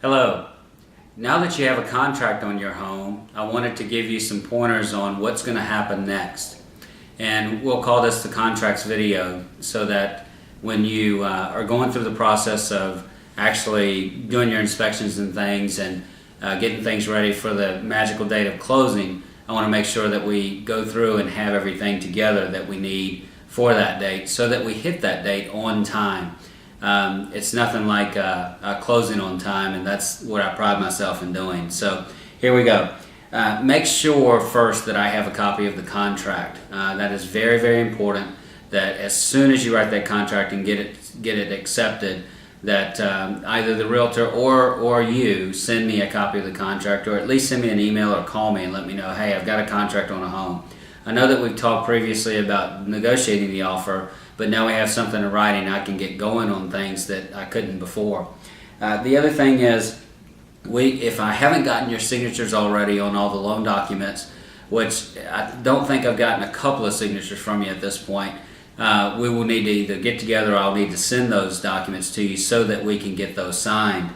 Hello. Now that you have a contract on your home, I wanted to give you some pointers on what's going to happen next. And we'll call this the contracts video so that when you are going through the process of actually doing your inspections and things and getting things ready for the magical date of closing, I want to make sure that we go through and have everything together that we need for that date so that we hit that date on time. It's nothing like a closing on time, and that's what I pride myself in doing. So here we go. Make sure first that I have a copy of the contract. That is very, very important, that as soon as you write that contract and get it accepted, that either the realtor or you send me a copy of the contract, or at least send me an email or call me and let me know, hey, I've got a contract on a home. I know that we've talked previously about negotiating the offer, but now we have something in writing. I can get going on things that I couldn't before. The other thing is, if I haven't gotten your signatures already on all the loan documents, which I don't think I've gotten a couple of signatures from you at this point, we will need to either get together or I'll need to send those documents to you so that we can get those signed.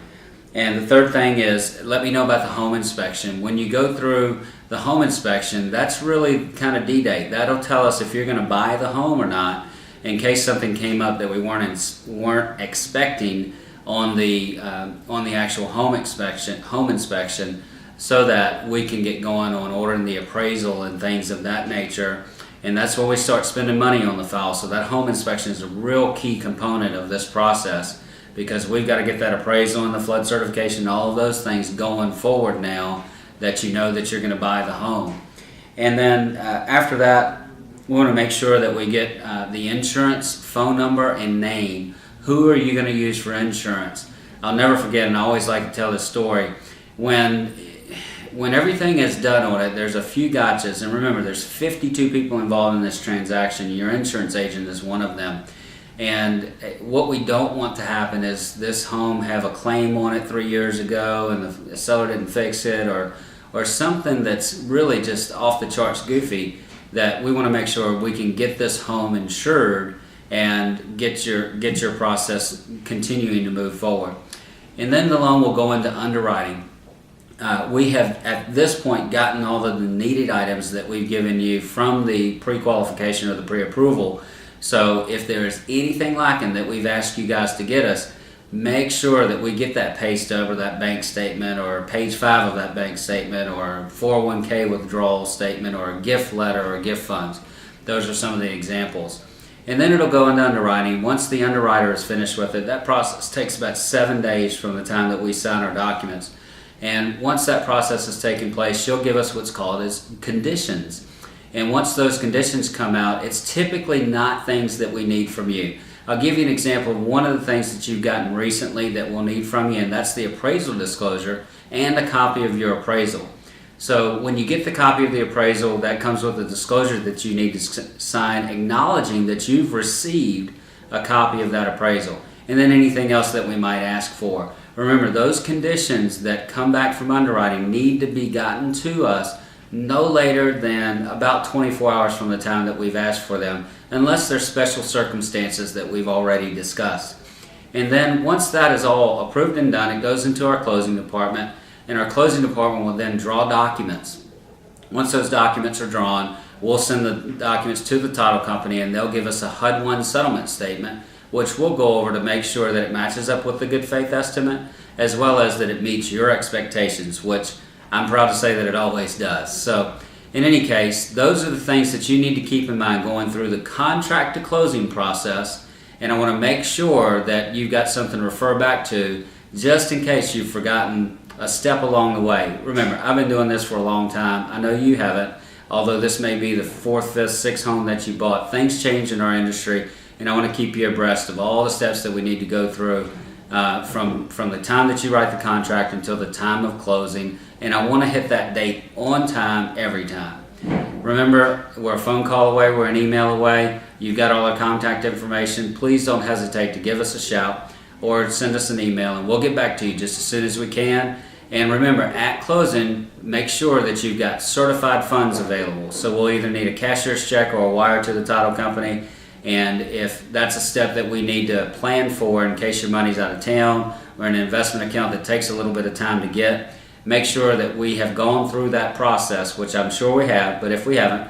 And the third thing is, let me know about the home inspection. When you go through the home inspection, that's really kind of D-Day. That'll tell us if you're going to buy the home or not, in case something came up that we weren't expecting on the actual home inspection, so that we can get going on ordering the appraisal and things of that nature. And that's when we start spending money on the file. So that home inspection is a real key component of this process, because we've got to get that appraisal and the flood certification, all of those things going forward now that you know that you're going to buy the home. And then after that, we want to make sure that we get the insurance phone number and name. Who are you going to use for insurance? I'll never forget, and I always like to tell this story. When everything is done on it, there's a few gotchas. And remember, there's 52 people involved in this transaction. Your insurance agent is one of them. And what we don't want to happen is this home have a claim on it 3 years ago and the seller didn't fix it, or something that's really just off the charts goofy, that we want to make sure we can get this home insured and get your process continuing to move forward. And then the loan will go into underwriting. We have at this point gotten all of the needed items that we've given you from the pre-qualification or the pre-approval. So if there is anything lacking that we've asked you guys to get us, make sure that we get that pay stub or that bank statement or page 5 of that bank statement or 401k withdrawal statement or a gift letter or gift funds. Those are some of the examples. And then it'll go into underwriting. Once the underwriter is finished with it, that process takes about 7 days from the time that we sign our documents. And once that process has taken place, she'll give us what's called as conditions. And once those conditions come out, it's typically not things that we need from you. I'll give you an example of one of the things that you've gotten recently that we'll need from you, and that's the appraisal disclosure and a copy of your appraisal. So when you get the copy of the appraisal, that comes with a disclosure that you need to sign acknowledging that you've received a copy of that appraisal, and then anything else that we might ask for. Remember, those conditions that come back from underwriting need to be gotten to us no later than about 24 hours from the time that we've asked for them, unless there's special circumstances that we've already discussed. And then once that is all approved and done, it goes into our closing department, and our closing department will then draw documents. Once those documents are drawn, we'll send the documents to the title company, and they'll give us a HUD-1 settlement statement, which we'll go over to make sure that it matches up with the good faith estimate, as well as that it meets your expectations, which I'm proud to say that it always does. So in any case, those are the things that you need to keep in mind going through the contract to closing process. And I want to make sure that you've got something to refer back to just in case you've forgotten a step along the way. Remember, I've been doing this for a long time. I know you haven't, although this may be the 4th, 5th, 6th home that you bought. Things change in our industry, and I want to keep you abreast of all the steps that we need to go through from the time that you write the contract until the time of closing. And I want to hit that date on time every time. Remember, we're a phone call away, we're an email away. You've got all our contact information. Please don't hesitate to give us a shout or send us an email, and we'll get back to you just as soon as we can. And remember, at closing, make sure that you've got certified funds available. So we'll either need a cashier's check or a wire to the title company. And if that's a step that we need to plan for in case your money's out of town or an investment account that takes a little bit of time to get, make sure that we have gone through that process, which I'm sure we have, but if we haven't,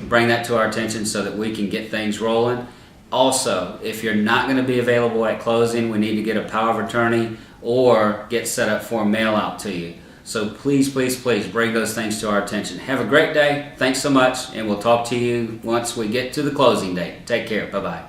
bring that to our attention so that we can get things rolling. Also, if you're not going to be available at closing, we need to get a power of attorney or get set up for a mail out to you. So please, please, please bring those things to our attention. Have a great day. Thanks so much, and we'll talk to you once we get to the closing date. Take care. Bye-bye.